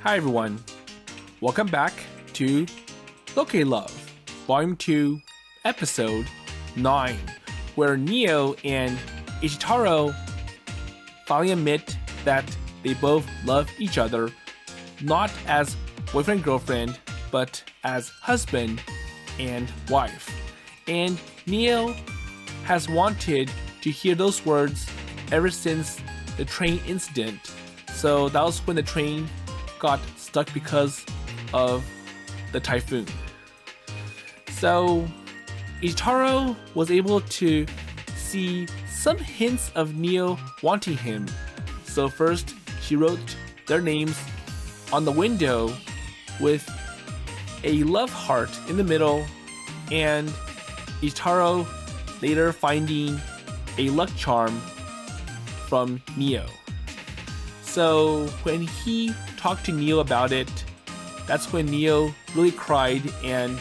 Hi everyone, welcome back to Loca-Love, Volume 2, Episode 9, where Nio and Ichitaro finally admit that they both love each other, not as boyfriend-girlfriend, but as husband and wife. And Nio has wanted to hear those words ever since the train incident. So that was when the train got stuck because of the typhoon. So Ichitaro was able to see some hints of Nio wanting him. So first, she wrote their names on the window with a love heart in the middle, and Ichitaro later finding a luck charm from Nio. So when he talked to Nio about it, that's when Nio really cried, and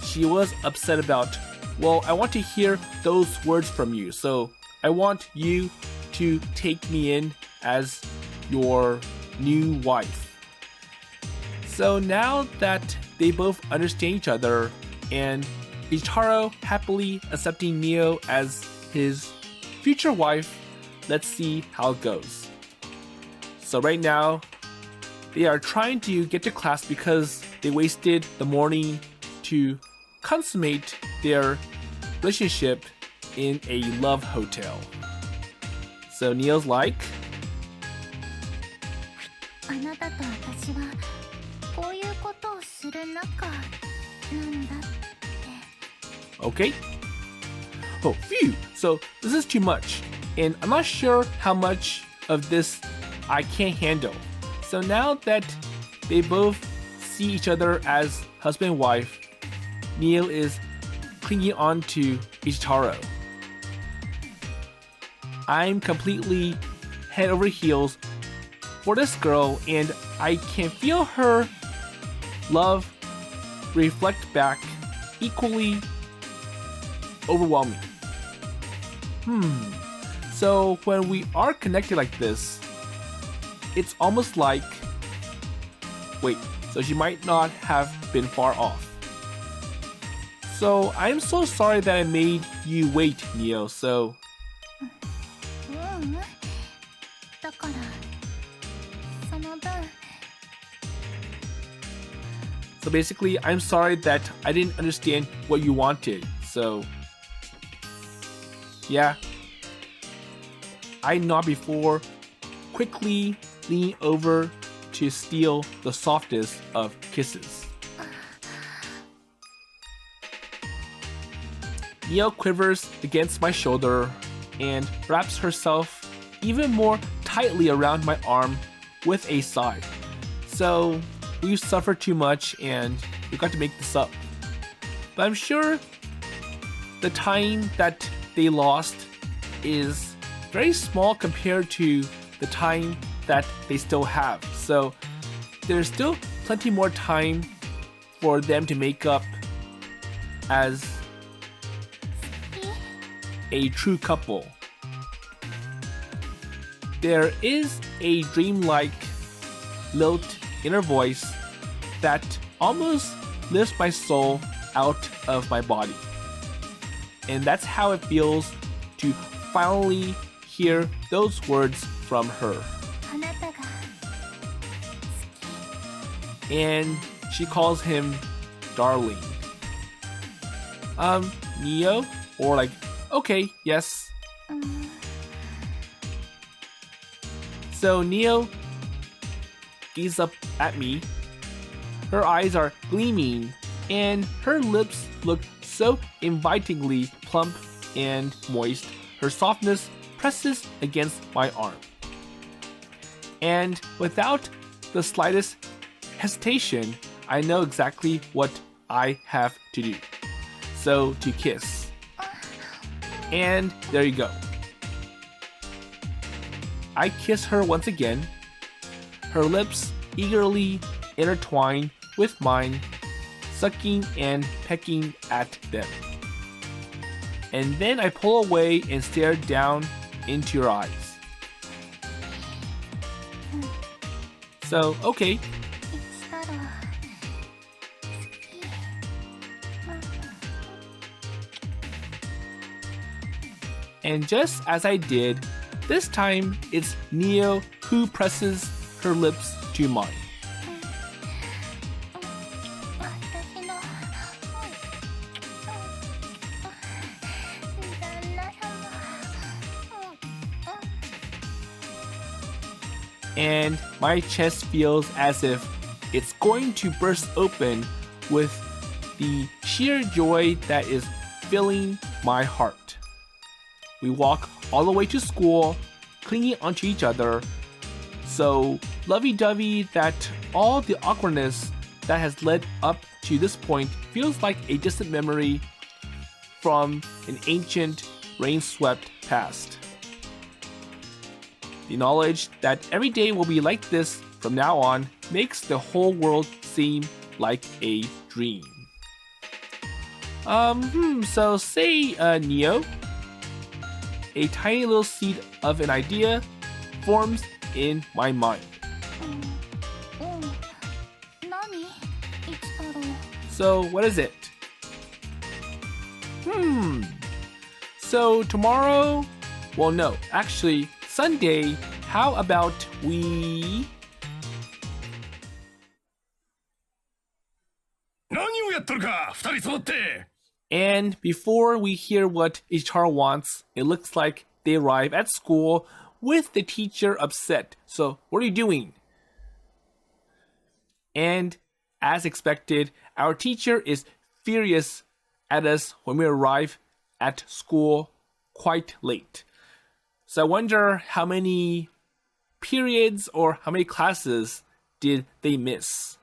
she was upset about, well, I want to hear those words from you, so I want you to take me in as your new wife. So now that they both understand each other, and Ichitaro happily accepting Nio as his future wife, let's see how it goes. So right now, they are trying to get to class because they wasted the morning to consummate their relationship in a love hotel. So Nio's like, あなたと私はこういうことをする仲なんだって。 okay. Oh, phew. So this is too much, and I'm not sure how much of this I can't handle. So now that they both see each other as husband and wife, Nio is clinging on to Ichitaro. I'm completely head over heels for this girl, and I can feel her love reflect back equally overwhelming. So when we are connected like this, it's almost like, wait, so she might not have been far off. So I'm so sorry that I made you wait, Nio, so... ううん。だからその分。 So basically, I'm sorry that I didn't understand what you wanted, so... Yeah. I nod before quickly leaning over to steal the softest of kisses. Nio quivers against my shoulder and wraps herself even more tightly around my arm with a sigh. So we've suffered too much and we've got to make this up. But I'm sure the time that they lost is very small compared to the time that they still have. So there's still plenty more time for them to make up as a true couple. There is a dreamlike lilt inner voice that almost lifts my soul out of my body. And that's how it feels to finally hear those words from her. あなたが好き。 And she calls him darling. Nio? Or like, okay, yes. うん。 So Nio gazes up at me. Her eyes are gleaming, and her lips look so invitingly plump and moist. Her softness presses against my arm. And without the slightest hesitation, I know exactly what I have to do. So to kiss. And there you go. I kiss her once again. Her lips eagerly intertwine with mine, sucking and pecking at them. And then I pull away and stare down into your eyes. So, okay. 一太郎好き。And just as I did, this time it's Nio who presses her lips to mine. 私の旦那様。 And my chest feels as if it's going to burst open with the sheer joy that is filling my heart. We walk all the way to school, clinging onto each other, so lovey-dovey that all the awkwardness that has led up to this point feels like a distant memory from an ancient, rain-swept past. The knowledge that every day will be like this from now on makes the whole world seem like a dream. So say, Nio, a tiny little seed of an idea forms in my mind. 何？一太郎。 So what is it? So tomorrow, well no, actually Sunday, how about we... 何をやっとるか、二人揃って。 And before we hear what Ichitaro wants, it looks like they arrive at school with the teacher upset. So, what are you doing? And as expected, our teacher is furious at us when we arrive at school quite late. So I wonder how many periods or how many classes did they miss?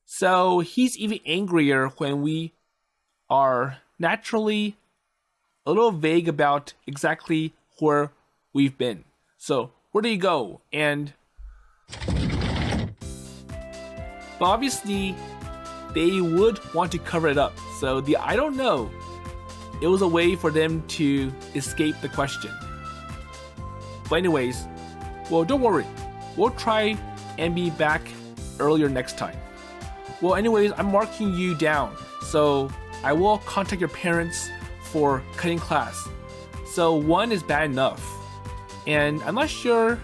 So he's even angrier when we are naturally a little vague about exactly where we've been. So where do you go? And but obviously they would want to cover it up. So the I don't know, it was a way for them to escape the question. But anyways, well, don't worry. We'll try and be back earlier next time. Well, anyways, I'm marking you down, so I will contact your parents for cutting class. So 1 is bad enough. And I'm not sure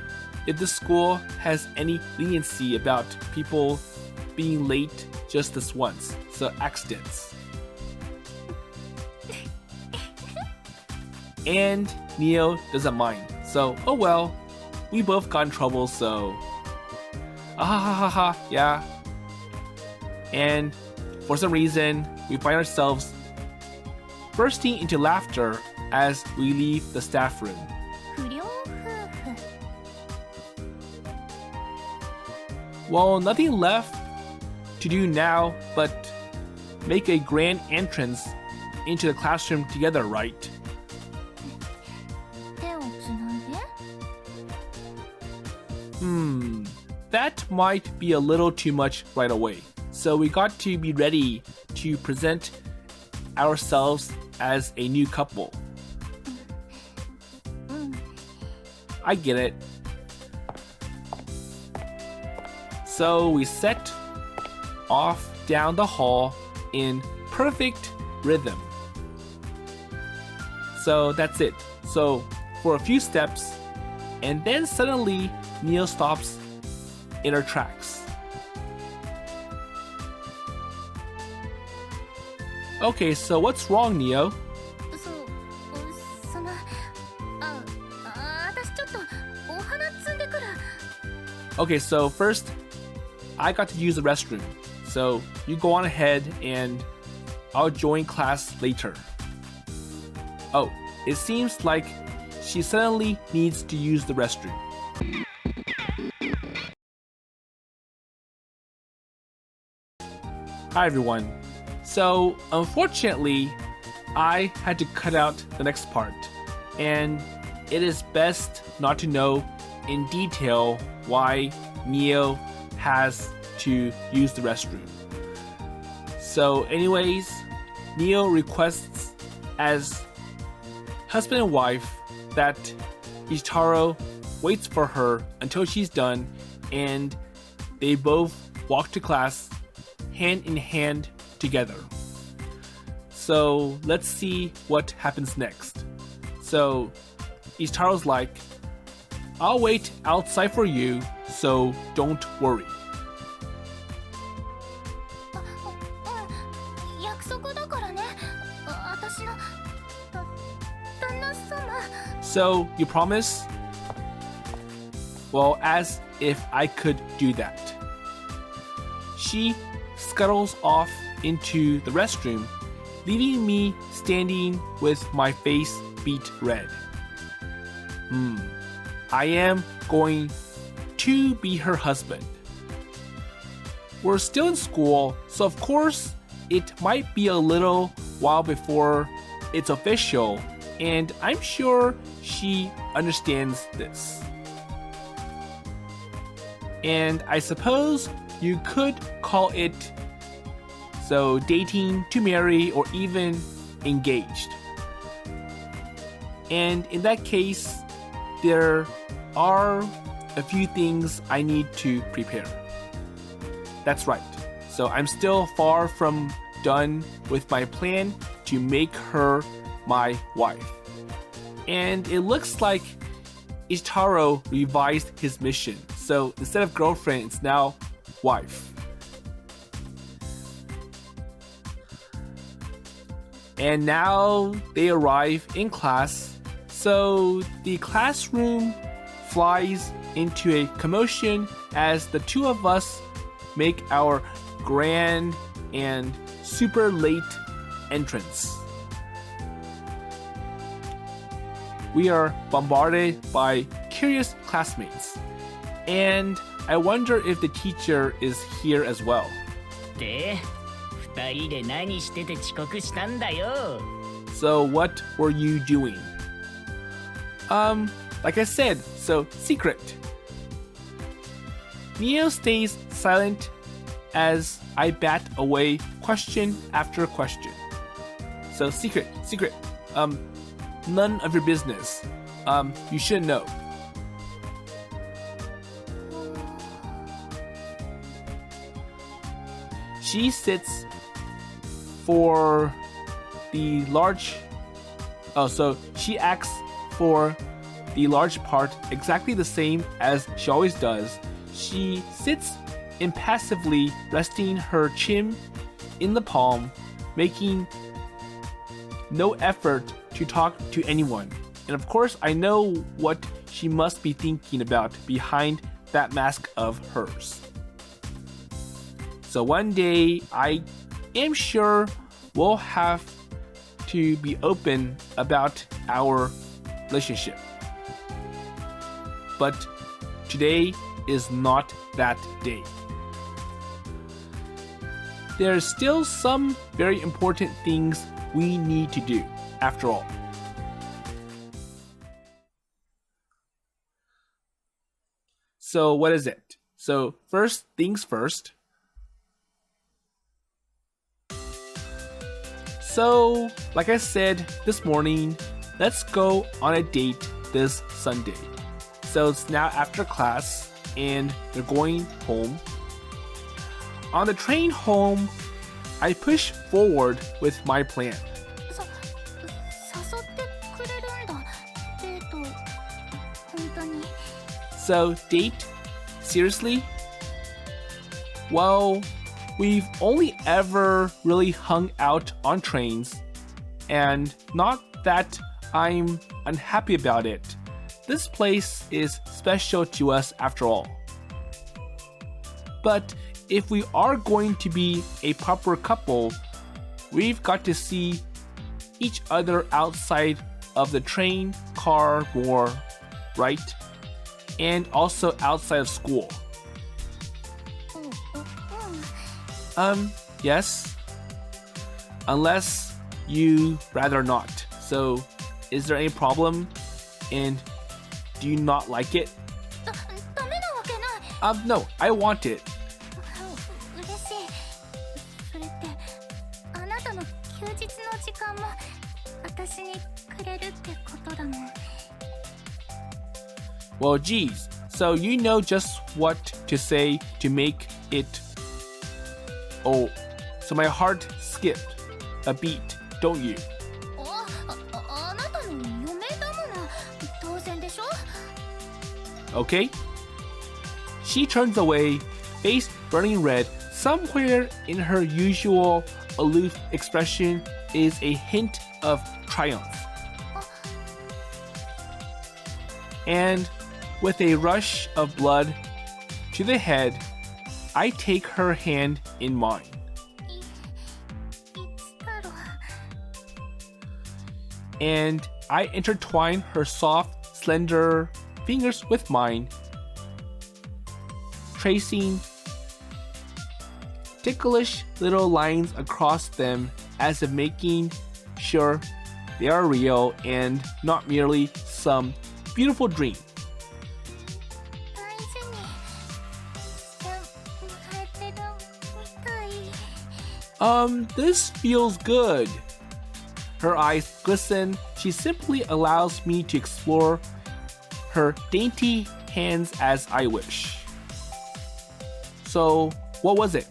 if this school has any leniency about people being late just this once. So accidents. And Nio doesn't mind. So, oh well, we both got in trouble, so... yeah. And for some reason, we find ourselves bursting into laughter as we leave the staff room. 不良夫婦。 Well, nothing left to do now but make a grand entrance into the classroom together, right? 手をつないで。 That might be a little too much right away. So we got to be ready to present ourselves as a new couple. I get it. So we set off down the hall in perfect rhythm. So that's it. So for a few steps, and then suddenly Nio stops in her tracks. Okay, so what's wrong, Nio? 私ちょっとお花摘んでくる。 Okay, so first, I got to use the restroom. So you go on ahead and I'll join class later. Oh, it seems like she suddenly needs to use the restroom. Hi everyone. So unfortunately, I had to cut out the next part, and it is best not to know in detail why Nio has to use the restroom. So anyways, Nio requests as husband and wife that Ichitaro waits for her until she's done, and they both walk to class hand in hand together. So let's see what happens next. So Ichitaro's like, I'll wait outside for you, so don't worry. 約束だからね。私の旦那様。 So you promise? Well, as if I could do that. She scuttles off into the restroom, leaving me standing with my face beet red. I am going to be her husband. We're still in school, so of course it might be a little while before it's official, and I'm sure she understands this. And I suppose you could call it so dating to marry or even engaged. And in that case, there are a few things I need to prepare. That's right. So I'm still far from done with my plan to make her my wife. And it looks like Ichitaro revised his mission. So instead of girlfriend, it's now wife. And now they arrive in class. So the classroom flies into a commotion as the two of us make our grand and super late entrance. We are bombarded by curious classmates, and I wonder if the teacher is here as well. で、二人で何してて遅刻したんだよ。 So what were you doing? Like I said, so secret. Nio stays silent as I bat away question after question. So secret. None of your business. You should know. She sits for the large... Oh, so she acts for the large part exactly the same as she always does. She sits impassively, resting her chin in the palm, making no effort to talk to anyone. And of course, I know what she must be thinking about behind that mask of hers. So one day, I am sure we'll have to be open about our relationship. But today is not that day. There's still some very important things we need to do, after all. So what is it? So first things first. So, like I said this morning, let's go on a date this Sunday. So it's now after class and they're going home. On the train home, I push forward with my plan. 誘ってくれるんだ。デート、本当に。 So, date? Seriously? Well, we've only ever really hung out on trains, and not that I'm unhappy about it. This place is special to us after all. But if we are going to be a proper couple, we've got to see each other outside of the train, car more, right? And also outside of school. Yes. Unless you rather not. So, is there any problem? And do you not like it? ダメなわけない。 No, I want it. 嬉しい。それってあなたの休日の時間も私にくれるってことだもん。Well, geez, so you know just what to say to make it. Oh, so my heart skipped a beat, don't you? あなたの嫁だもの。当然でしょ。 Okay? She turns away, face burning red. Somewhere in her usual aloof expression is a hint of triumph. And with a rush of blood to the head, I take her hand in mine. 一太郎。 And I intertwine her soft, slender fingers with mine, tracing ticklish little lines across them as if making sure they are real and not merely some beautiful dream. 大事にしてもらえてるみたい。This feels good. Her eyes glisten. She simply allows me to explore her dainty hands as I wish. So, what was it?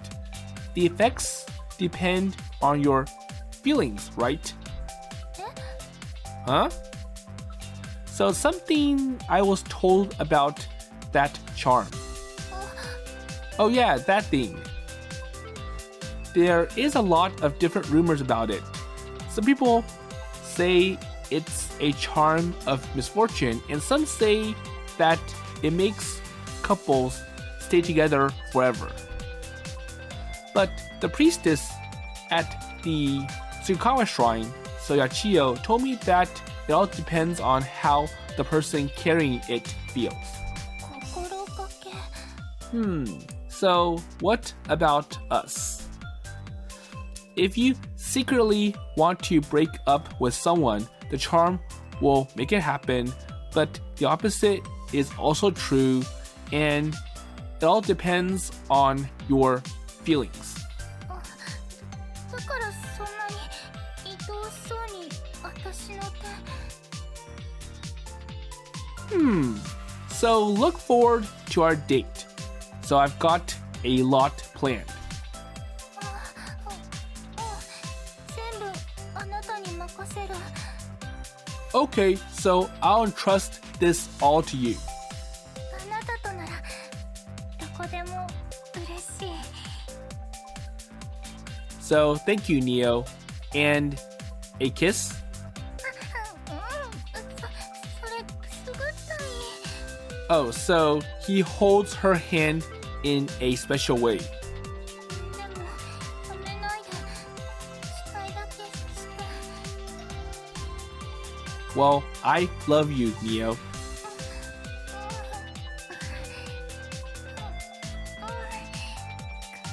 The effects depend on your feelings, right? Huh? So something I was told about that charm. Oh yeah, that thing. There is a lot of different rumors about it. Some people say it's a charm of misfortune, and some say that it makes couples stay together forever. But the priestess at the Tsukawa shrine, Soyachio, told me that it all depends on how the person carrying it feels. 心がけ。 So what about us? If you secretly want to break up with someone, the charm will make it happen, but the opposite is also true, and it all depends on your feelings. だからそんなに愛おしそうに私の手。 So look forward to our date. So I've got a lot planned. 全部あなたに任せる。 Okay, so I'll entrust this all to you. あなたとならどこでも嬉しい。 So thank you, Nio. And a kiss? それくすぐったい。 Oh, so he holds her hand in a special way. でも止めないで。したいだけして。 Well, I love you, Nio.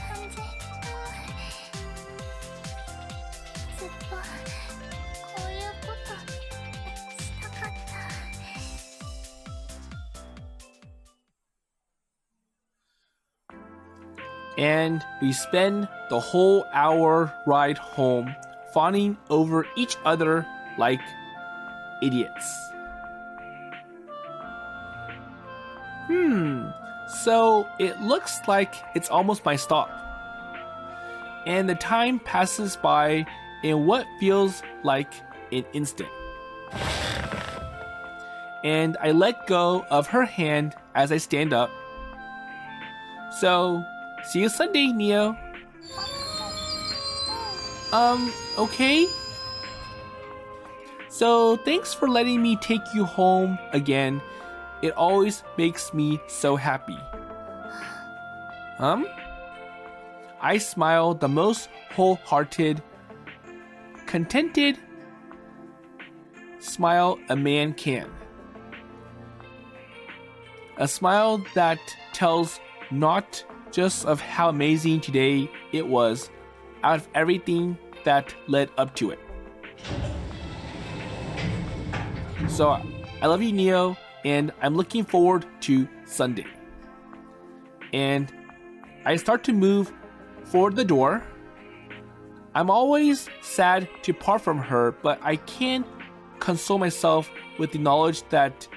感じた。ずっとこういうことしたかった。 And we spend the whole hour ride home fawning over each other like idiots. So it looks like it's almost my stop. And the time passes by in what feels like an instant. And I let go of her hand as I stand up. So, see you Sunday, Nio. Okay? So, thanks for letting me take you home again. It always makes me so happy. I smile the most wholehearted, contented smile a man can. A smile that tells not just of how amazing today it was, out of everything that led up to it. So, I love you, Nio, and I'm looking forward to Sunday. And I start to move for the door. I'm always sad to part from her, but I can console myself with the knowledge that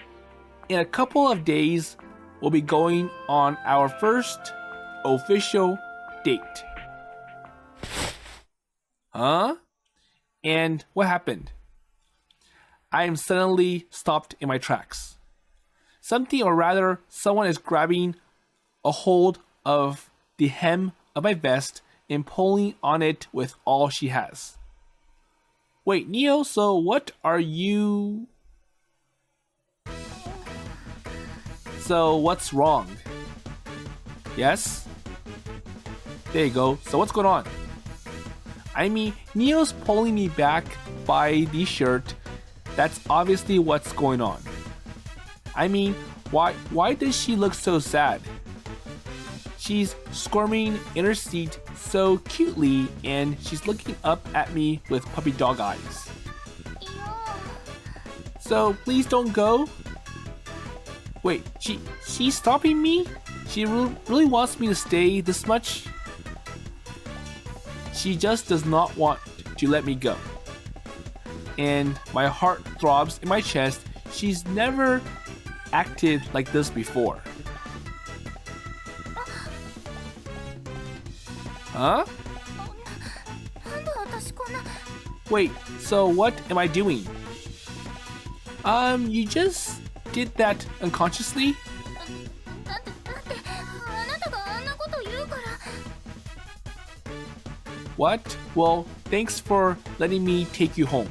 in a couple of days, we'll be going on our first official date. Huh? And what happened? I am suddenly stopped in my tracks. Something, or rather, someone is grabbing a hold of the hem of my vest and pulling on it with all she has. Wait, Nio, so what are you... So what's wrong? Yes? There you go. So what's going on? I mean, Nio's pulling me back by the shirt. That's obviously what's going on. I mean, why does she look so sad? She's squirming in her seat so cutely, and she's looking up at me with puppy dog eyes. So please don't go. Wait, she's stopping me? She really wants me to stay this much? She just does not want to let me go. And my heart throbs in my chest. She's never acted like this before. Huh? Wait, so what am I doing? You just did that unconsciously? What? Well, thanks for letting me take you home.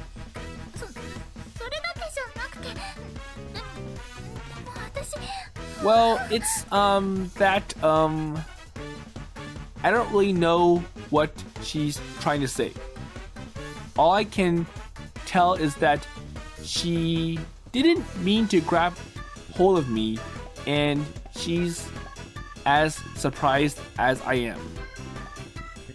Well, it's, that, I don't really know what she's trying to say. All I can tell is that she didn't mean to grab hold of me, and she's as surprised as I am.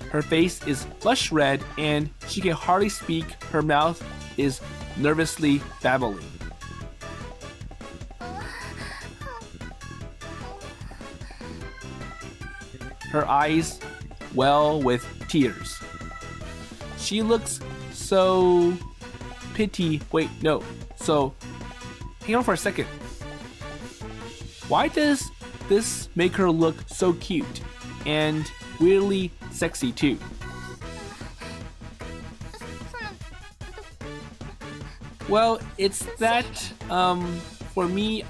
Her face is flush red, and she can hardly speak. Her mouth is nervously babbling. Her eyes well with tears. She looks so so hang on for a second. Why does this make her look so cute and weirdly sexy too? Well, it's that for me,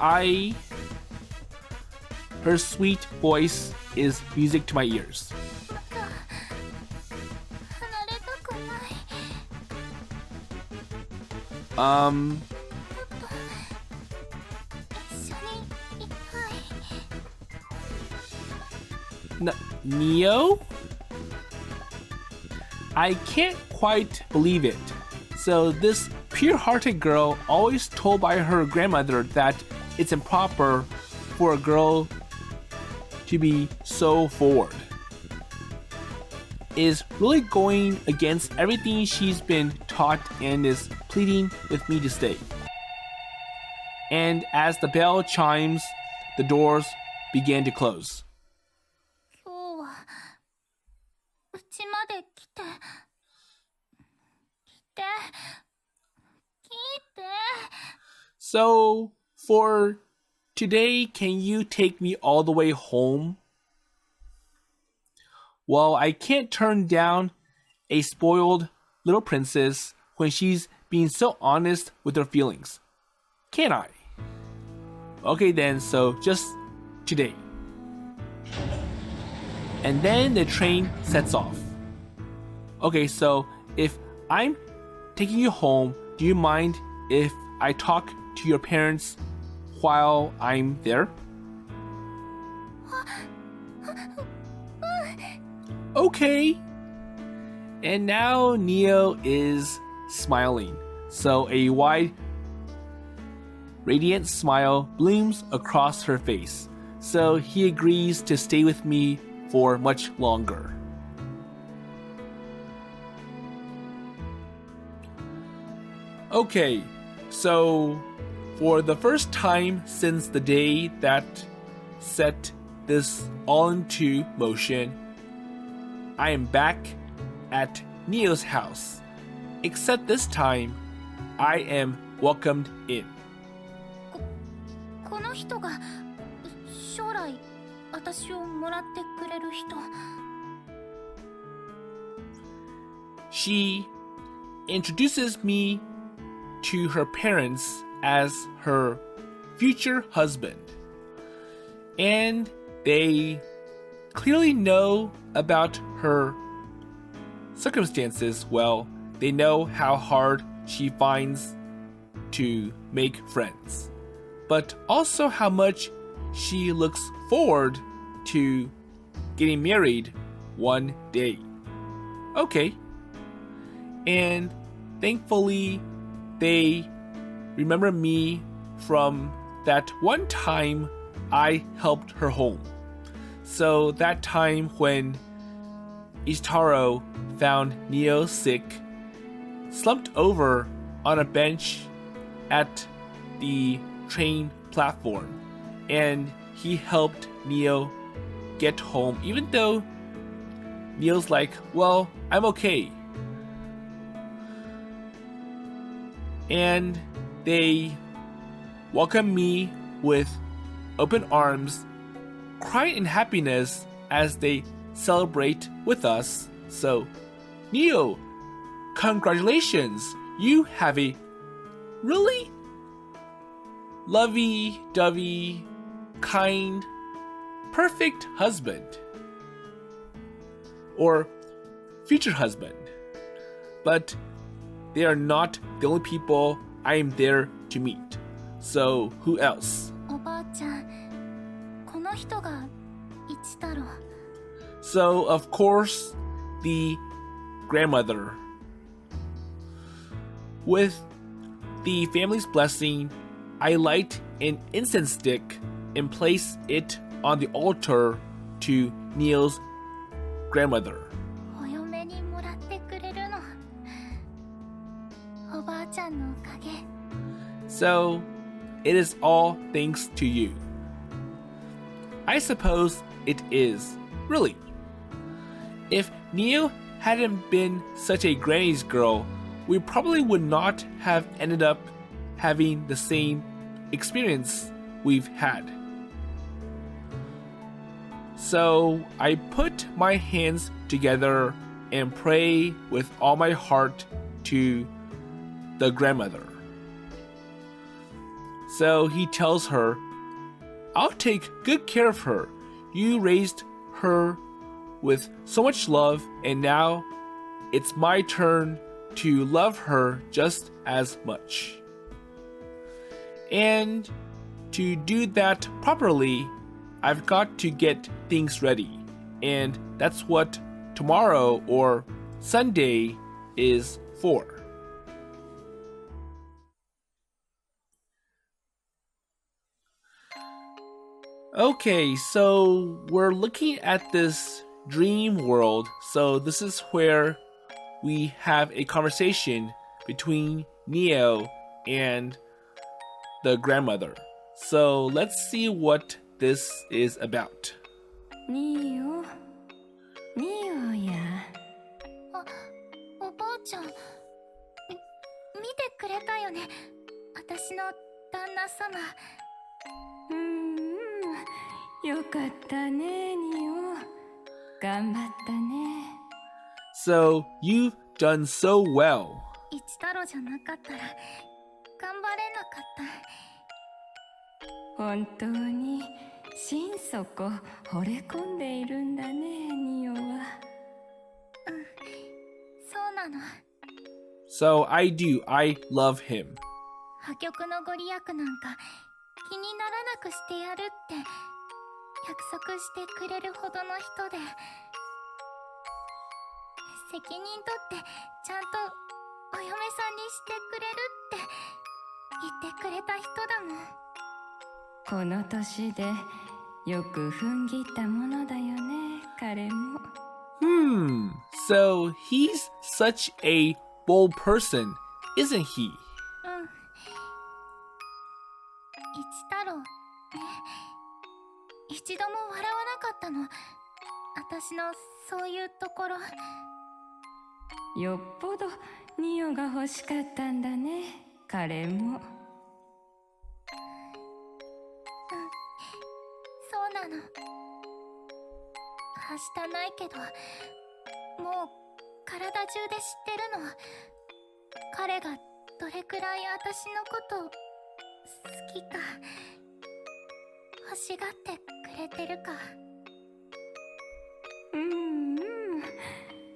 her sweet voice is music to my ears. Nio? I can't quite believe it. So this pure-hearted girl, always told by her grandmother that it's improper for a girl to be so forward, is really going against everything she's been taught and is pleading with me to stay. And as the bell chimes, the doors began to close. So, for today, can you take me all the way home? Well, I can't turn down a spoiled little princess when she's being so honest with her feelings. Can I? Okay then, so just today. And then the train sets off. Okay, so if I'm taking you home, do you mind if I talk to your parents while I'm there? Okay. And now Nio is smiling. So a wide, radiant smile blooms across her face. So he agrees to stay with me for much longer. Okay, so for the first time since the day that set this all into motion, I am back at Nio's house. Except this time, I am welcomed in. ここの人が将来私をもらってくれる人。She introduces me to her parents as her future husband. And they clearly know about her circumstances well. They know how hard she finds to make friends, but also how much she looks forward to getting married one day. Okay. And thankfully, they remember me from that one time I helped her home. So that time when Ichitaro found Nio sick, slumped over on a bench at the train platform, and he helped Nio get home, even though Nio's like, well, I'm okay. And they welcome me with open arms, cry in happiness as they celebrate with us. So, Nio, congratulations! You have a really lovey-dovey, kind, perfect husband. Or future husband. But they are not the only people I am there to meet. So, who else? おばあちゃん、この人が一太郎。So, of course, the grandmother. With the family's blessing, I light an incense stick and place it on the altar to Nio's grandmother. お嫁にもらってくれるの。おばあちゃんのおかげ。So, it is all thanks to you. I suppose it is, really. If Nio hadn't been such a granny's girl, we probably would not have ended up having the same experience we've had. So I put my hands together and pray with all my heart to the grandmother. So he tells her, I'll take good care of her. You raised her with so much love, and now it's my turn to love her just as much. And to do that properly, I've got to get things ready. And that's what tomorrow or Sunday is for. Okay, so we're looking at this dream world. So this is where we have a conversation between Nio and the grandmother. So let's see what this is about. ニオや。おばあちゃん、見てくれたよね。私の旦那様。よかったね、ニオ。頑張ったね。So you've done so well. 一太郎じゃなかったら頑張れなかった。本当に心底惚れ込んでいるんだね、ニオは。そうなの。So I do. I love him. 破局のご利益なんか気にならなくしてやるって約束してくれるほどの人で、責任取ってちゃんとお嫁さんにしてくれるって言ってくれた人だもん。この年でよく踏ん切ったものだよね、彼も。So he's such a bold person, isn't he? 一太郎ね、一度も笑わなかったの。私のそういうところ。よっぽどニオが欲しかったんだね、彼も。たの。はしたないけど、もう体中で知ってるの。彼がどれくらい私のこと好きか、欲しがってくれてるか。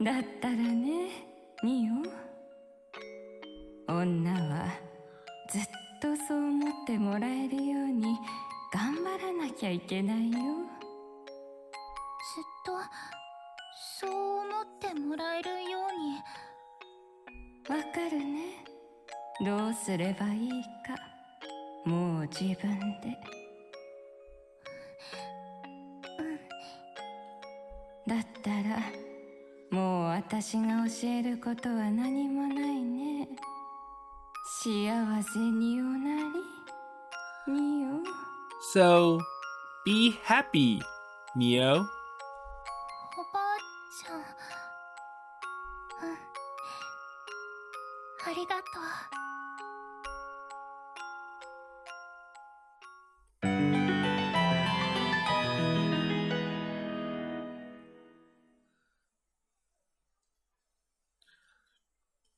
だったらね、ニオ。女はずっとそう思ってもらえるように頑張らなきゃいけないよ。ずっとそう思ってもらえるように。わかるね。どうすればいいか、もう自分で。だったらもう私が教えることは何もないね。幸せにおなり、ニオ。So, be happy, Nio. おばあちゃん。ありがとう。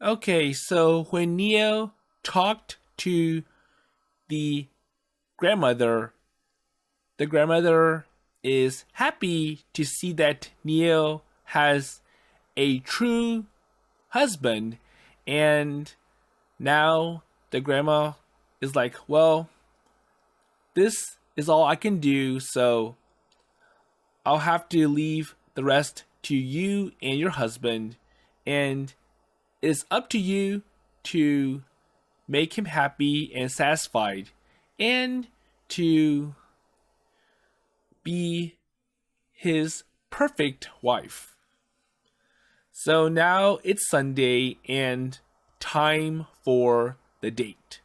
Okay, so when Nio talked to the grandmother is happy to see that Nio has a true husband, and now the grandma is like, well, this is all I can do, so I'll have to leave the rest to you and your husband, and it's up to you to make him happy and satisfied, and to be his perfect wife. So now it's Sunday and time for the date.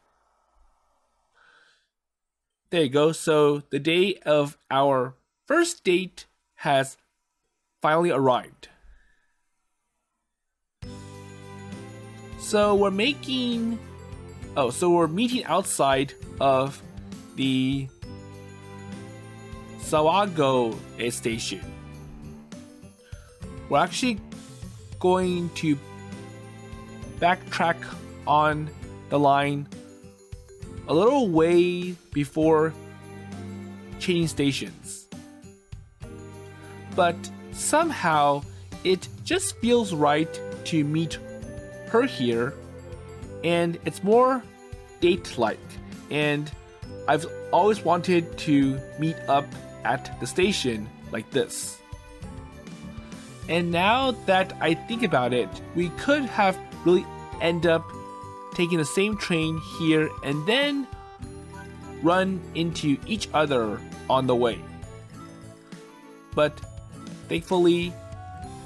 There you go. So the day of our first date has finally arrived. So we're meeting outside of the Sawago station. We're actually going to backtrack on the line a little way before changing stations. But somehow it just feels right to meet her here, and it's more date-like, and I've always wanted to meet up at the station like this. And now that I think about it, we could have really end up taking the same train here and then run into each other on the way. But thankfully,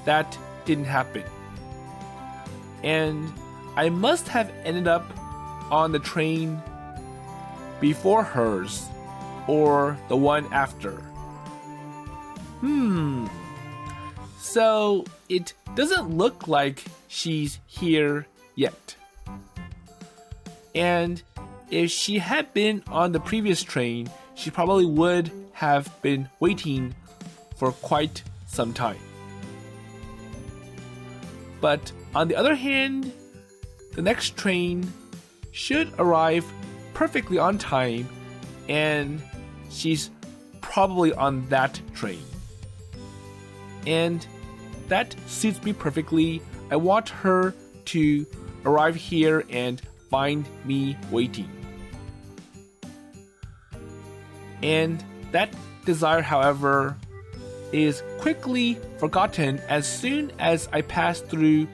that didn't happen. And I must have ended up on the train before hers, or the one after. So it doesn't look like she's here yet. And if she had been on the previous train, she probably would have been waiting for quite some time. But on the other hand, the next train should arrive perfectly on time, and she's probably on that train. And that suits me perfectly. I want her to arrive here and find me waiting. And that desire, however, is quickly forgotten as soon as I pass through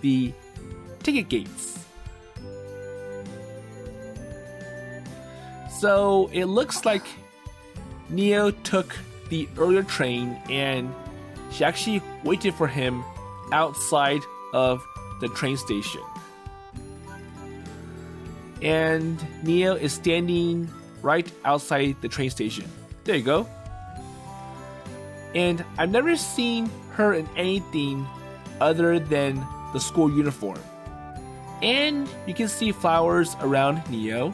the ticket gates. So it looks like Nio took the earlier train, and she actually waited for him outside of the train station. And Nio is standing right outside the train station. There you go. And I've never seen her in anything other than the school uniform. And you can see flowers around Nio.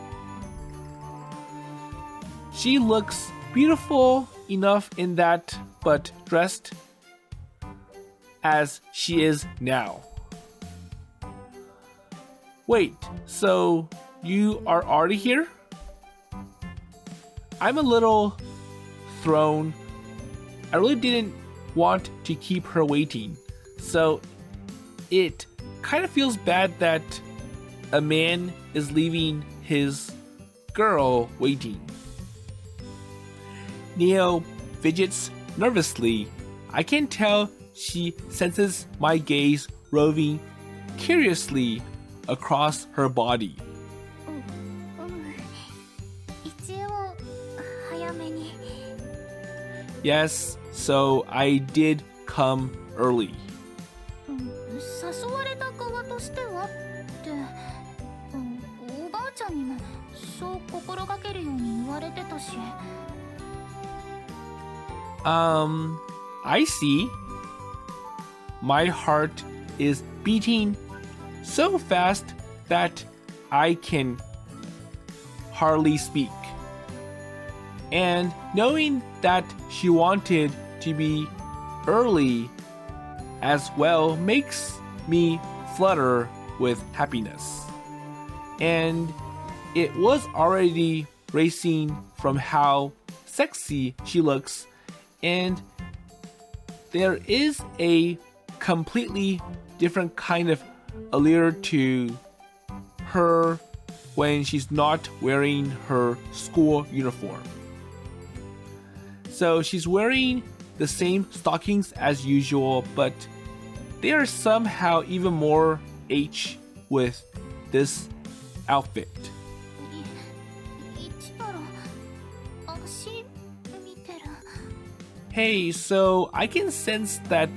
She looks beautiful enough in that, but dressed as she is now. Wait, so you are already here? I'm a little thrown. I really didn't want to keep her waiting, so it kind of feels bad that a man is leaving his girl waiting. Nio fidgets nervously. I can tell she senses my gaze roving curiously across her body. 一応早めに。 Yes, so I did come early. 誘われた側としてはって、おばあちゃんにもそう心がけるように言われてたし。I see. My heart is beating so fast that I can hardly speak. And knowing that she wanted to be early as well makes me flutter with happiness. And it was already racing from how sexy she looks, and there is a completely different kind of allure to her when she's not wearing her school uniform. So she's wearing the same stockings as usual, but they are somehow even more H with this outfit. Ichitaro、足見てる。 Hey, so I can sense that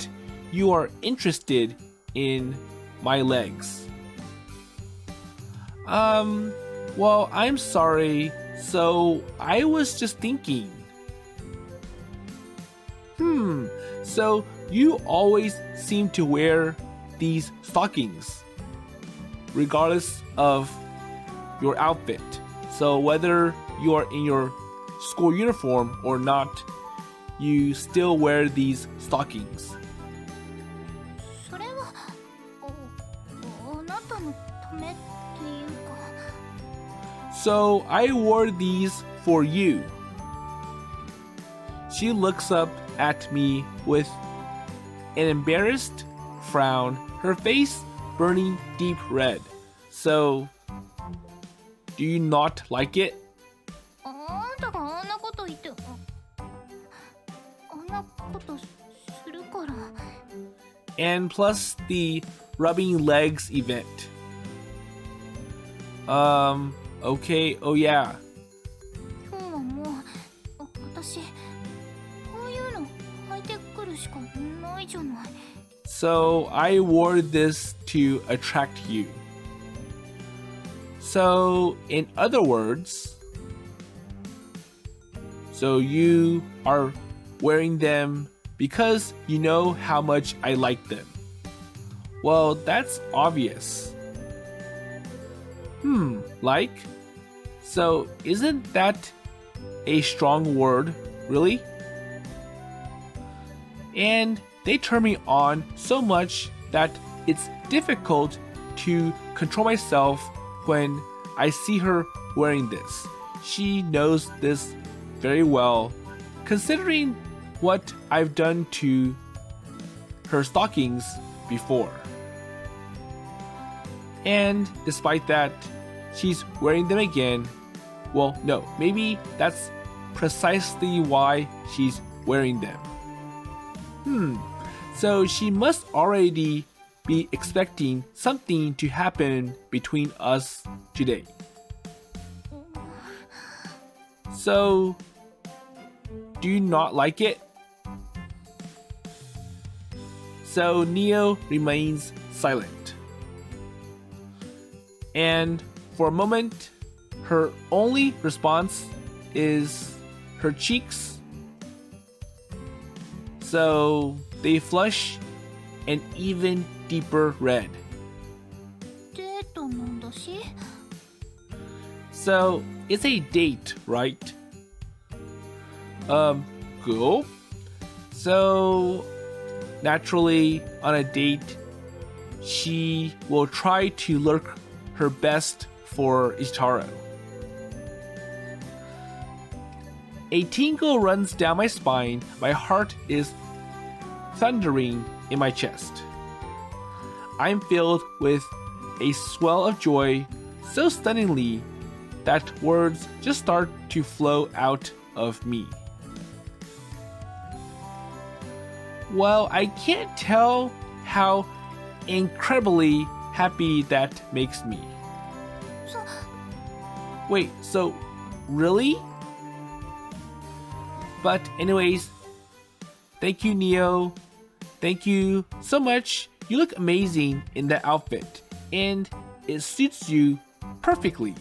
you are interested in my legs. Well, I'm sorry. So I was just thinking. So you always seem to wear these stockings, regardless of your outfit. So whether you are in your school uniform or not, you still wear these stockings. それはあなたのためっていうか。 So I wore these for you. She looks up at me with an embarrassed frown, her face burning deep red. So, do you not like it? あんたがあんなこと言って、あんなことするから。 And plus the rubbing legs event. Okay, oh yeah. 今日はもう私こういうの履いてくるしかないじゃない。 So I wore this to attract you. So, in other words, so you are wearing them because you know how much I like them. Well, that's obvious. Like? So, isn't that a strong word, really? And they turn me on so much that it's difficult to control myself when I see her wearing this. She knows this very well, considering what I've done to her stockings before. And despite that, she's wearing them again. Well, no, maybe that's precisely why she's wearing them. So she must already be expecting something to happen between us today. So, do you not like it? So Nio remains silent. And for a moment, her only response is her cheeks. So they flush an even deeper red. デートなんだし。 So it's a date, right? Cool. So, naturally, on a date, she will try to lurk her best for Ichitaro. A tingle runs down my spine. My heart is thundering in my chest. I'm filled with a swell of joy so stunningly that words just start to flow out of me. Well, I can't tell how incredibly happy that makes me. Wait, so really? But anyways, thank you, Nio. Thank you so much. You look amazing in that outfit, and it suits you perfectly.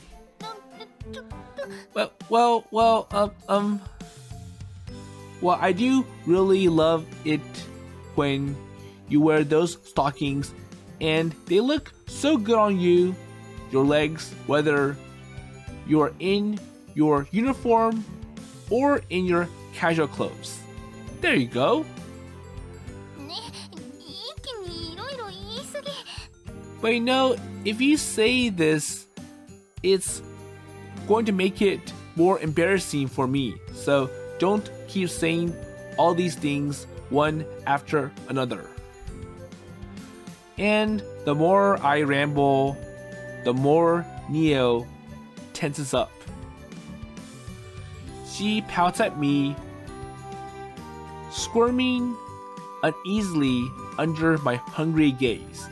Well, I do really love it when you wear those stockings, and they look so good on you, your legs, whether you're in your uniform or in your casual clothes. There you go. But you know, if you say this, it's going to make it more embarrassing for me. So don't keep saying all these things one after another. And the more I ramble, the more Nio tenses up. She pouts at me, squirming uneasily under my hungry gaze.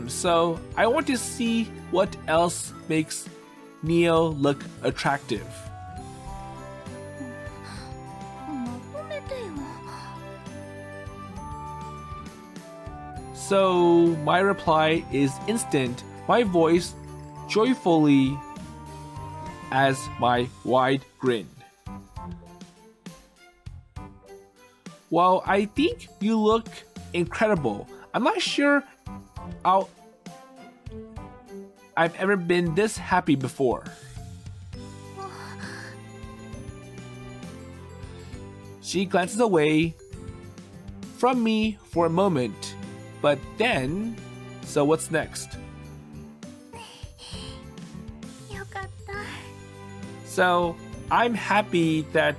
So I want to see what else makes Nio look attractive. So my reply is instant, my voice joyfully as my wide grin. Well, I think you look incredible. I'm not sure I've ever been this happy before. She glances away from me for a moment, but then, so what's next? So, I'm happy that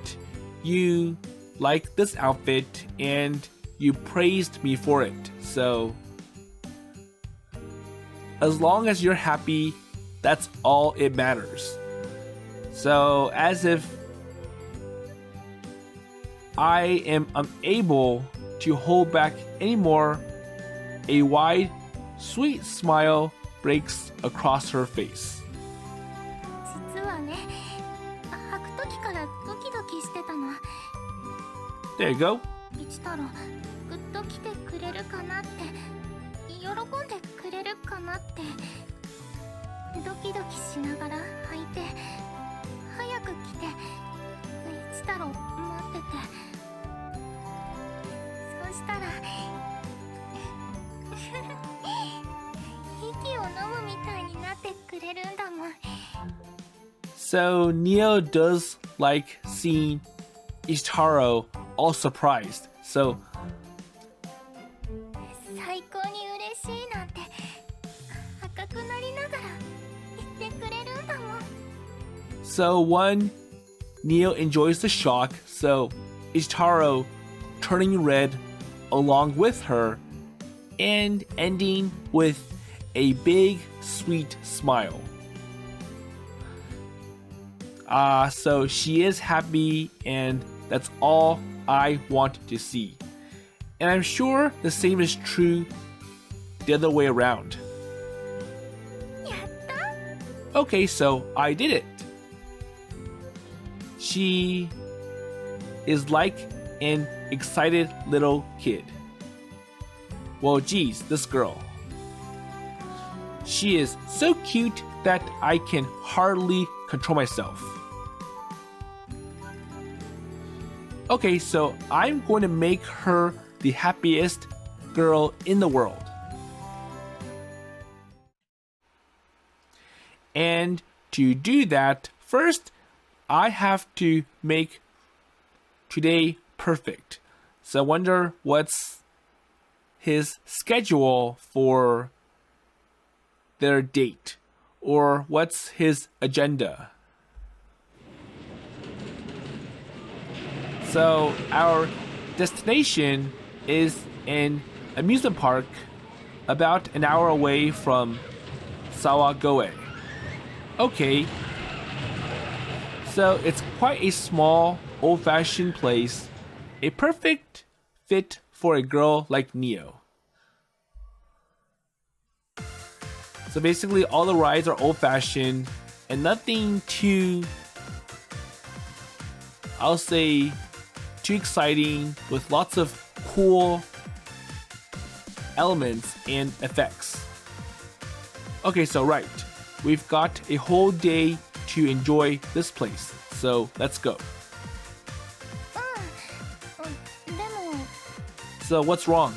you like this outfit and you praised me for it. So, as long as you're happy, that's all it matters. So, as if I am unable to hold back anymore, a wide, sweet smile breaks across her face. There you go. So Nio does like seeing Ichitaro all surprised. So one, Nio enjoys the shock, so Ichitaro turning red along with her and ending with a big sweet smile. So she is happy, and that's all I want to see. And I'm sure the same is true the other way around. Okay, so I did it. She is like an excited little kid. Well, geez, this girl. She is so cute that I can hardly control myself. Okay, so I'm going to make her the happiest girl in the world. And to do that, first, I have to make today perfect. So I wonder what's his schedule for their date, or what's his agenda. So our destination is an amusement park about an hour away from Sawagoe. Okay, so it's quite a small, old-fashioned place, a perfect fit for a girl like Nio. So basically all the rides are old-fashioned and nothing too, I'll say, too exciting, with lots of cool elements and effects. Okay, so right, we've got a whole day to enjoy this place, so let's go. でも So what's wrong?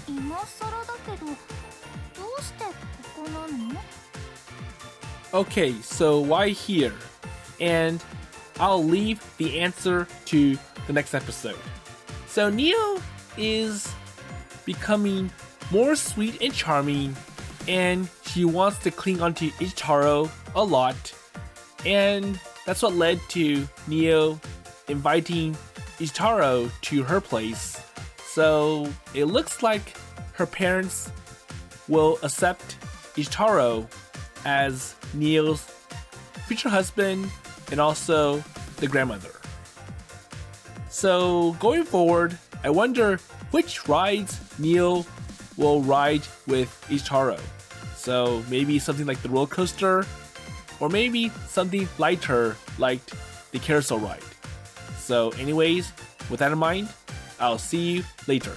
今更だけどどうしてここなの？ Okay, so why here? And I'll leave the answer to the next episode. So Nio is becoming more sweet and charming, and she wants to cling onto Ichitaro a lot, and that's what led to Nio inviting Ichitaro to her place. So it looks like her parents will accept Ichitaro as Nio's future husband and also the grandmother. So going forward, I wonder which rides Nio will ride with Ichitaro. So maybe something like the roller coaster, or maybe something lighter like the carousel ride. So anyways, with that in mind, I'll see you later.